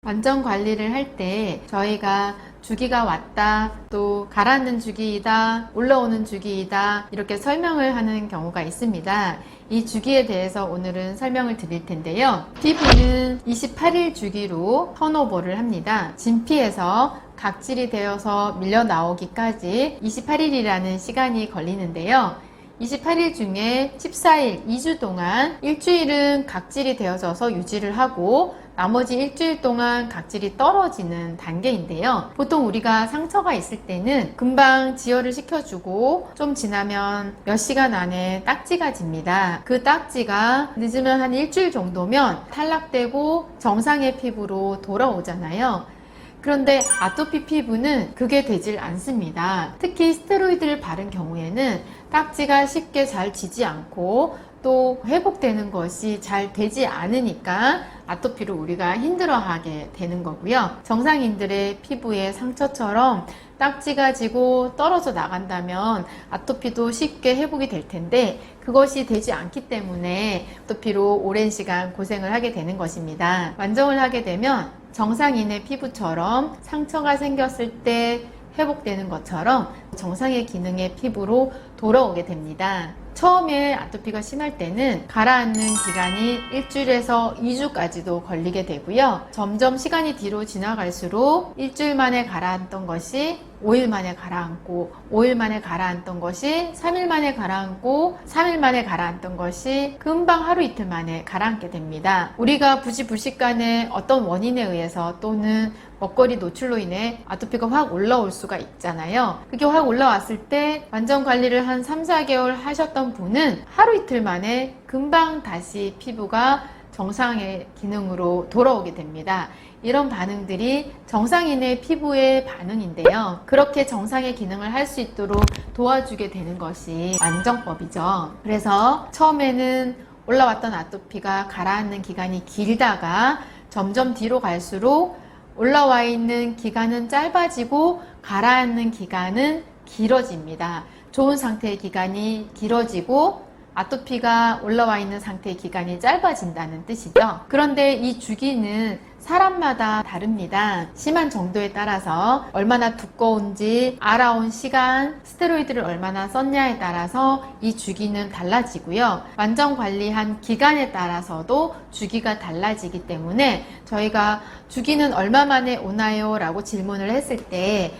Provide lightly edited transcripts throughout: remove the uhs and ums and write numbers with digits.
완전 관리를 할 때 저희가 주기가 왔다, 또 가라앉는 주기이다, 올라오는 주기이다 이렇게 설명을 하는 경우가 있습니다. 이 주기에 대해서 오늘은 설명을 드릴 텐데요. 피부는 28일 주기로 턴오버를 합니다. 진피에서 각질이 되어서 밀려 나오기까지 28일이라는 시간이 걸리는데요. 28일 중에 14일, 2주 동안 일주일은 각질이 되어져서 유지를 하고 나머지 일주일 동안 각질이 떨어지는 단계인데요. 보통 우리가 상처가 있을 때는 금방 지혈을 시켜주고 좀 지나면 몇 시간 안에 딱지가 집니다. 그 딱지가 늦으면 한 일주일 정도면 탈락되고 정상의 피부로 돌아오잖아요. 그런데 아토피 피부는 그게 되질 않습니다. 특히 스테로이드를 바른 경우에는 딱지가 쉽게 잘 지지 않고 또 회복되는 것이 잘 되지 않으니까 아토피를 우리가 힘들어하게 되는 거고요. 정상인들의 피부에 상처처럼 딱지가 지고 떨어져 나간다면 아토피도 쉽게 회복이 될 텐데 그것이 되지 않기 때문에 아토피로 오랜 시간 고생을 하게 되는 것입니다. 완정을 하게 되면 정상인의 피부처럼 상처가 생겼을 때 회복되는 것처럼 정상의 기능의 피부로 돌아오게 됩니다. 처음에 아토피가 심할 때는 가라앉는 기간이 일주일에서 2주까지도 걸리게 되고요. 점점 시간이 뒤로 지나갈수록 일주일 만에 가라앉던 것이 5일 만에 가라앉고 5일 만에 가라앉던 것이 3일 만에 가라앉고 3일 만에 가라앉던 것이 금방 하루 이틀 만에 가라앉게 됩니다. 우리가 부시간에 어떤 원인에 의해서 또는 먹거리 노출로 인해 아토피가 확 올라올 수가 있잖아요. 그게 확 올라왔을 때 완전 관리를 한 3, 4개월 하셨던 분은 하루 이틀 만에 금방 다시 피부가 정상의 기능으로 돌아오게 됩니다. 이런 반응들이 정상인의 피부의 반응인데요. 그렇게 정상의 기능을 할 수 있도록 도와주게 되는 것이 완정법이죠. 그래서 처음에는 올라왔던 아토피가 가라앉는 기간이 길다가 점점 뒤로 갈수록 올라와 있는 기간은 짧아지고 가라앉는 기간은 길어집니다. 좋은 상태의 기간이 길어지고 아토피가 올라와 있는 상태의 기간이 짧아진다는 뜻이죠. 그런데 이 주기는 사람마다 다릅니다. 심한 정도에 따라서 얼마나 두꺼운지, 알아온 시간, 스테로이드를 얼마나 썼냐에 따라서 이 주기는 달라지고요. 완전 관리한 기간에 따라서도 주기가 달라지기 때문에 저희가 주기는 얼마 만에 오나요? 라고 질문을 했을 때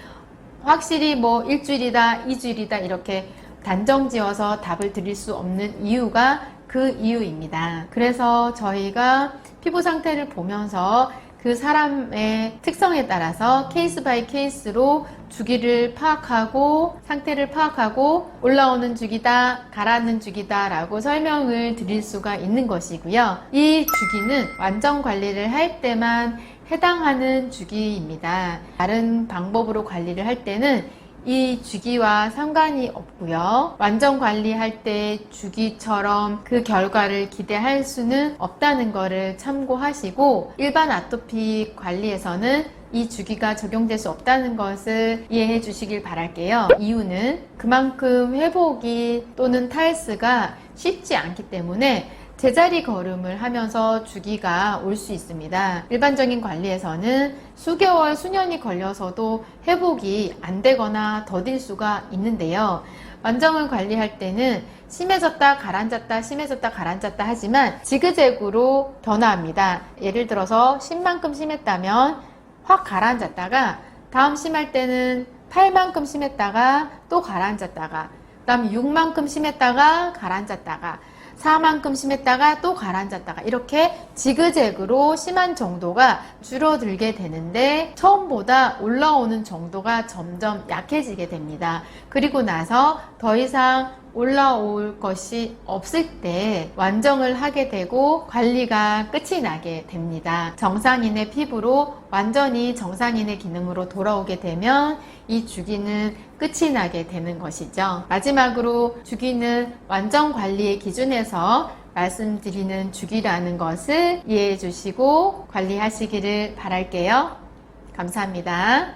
확실히 뭐 일주일이다, 2주일이다 이렇게 단정 지어서 답을 드릴 수 없는 이유가 그 이유입니다. 그래서 저희가 피부 상태를 보면서 그 사람의 특성에 따라서 케이스 바이 케이스로 주기를 파악하고 상태를 파악하고 올라오는 주기다, 가라앉는 주기다 라고 설명을 드릴 수가 있는 것이고요. 이 주기는 완전 관리를 할 때만 해당하는 주기입니다. 다른 방법으로 관리를 할 때는 이 주기와 상관이 없고요. 완전 관리할 때 주기처럼 그 결과를 기대할 수는 없다는 것을 참고하시고 일반 아토피 관리에서는 이 주기가 적용될 수 없다는 것을 이해해 주시길 바랄게요. 이유는 그만큼 회복이 또는 탈수가 쉽지 않기 때문에 제자리 걸음을 하면서 주기가 올 수 있습니다. 일반적인 관리에서는 수개월, 수년이 걸려서도 회복이 안 되거나 더딜 수가 있는데요. 완정을 관리할 때는 심해졌다 가라앉았다 심해졌다 가라앉았다 하지만 지그재그로 변화합니다. 예를 들어서 10만큼 심했다면 확 가라앉았다가 다음 심할 때는 8만큼 심했다가 또 가라앉았다가 그 다음 6만큼 심했다가 가라앉았다가 4만큼 심했다가 또 가라앉았다가 이렇게 지그재그로 심한 정도가 줄어들게 되는데 처음보다 올라오는 정도가 점점 약해지게 됩니다. 그리고 나서 더 이상 올라올 것이 없을 때 완정을 하게 되고 관리가 끝이 나게 됩니다. 정상인의 피부로 완전히 정상인의 기능으로 돌아오게 되면 이 주기는 끝이 나게 되는 것이죠. 마지막으로 주기는 완전 관리의 기준에서 말씀드리는 주기라는 것을 이해해 주시고 관리하시기를 바랄게요. 감사합니다.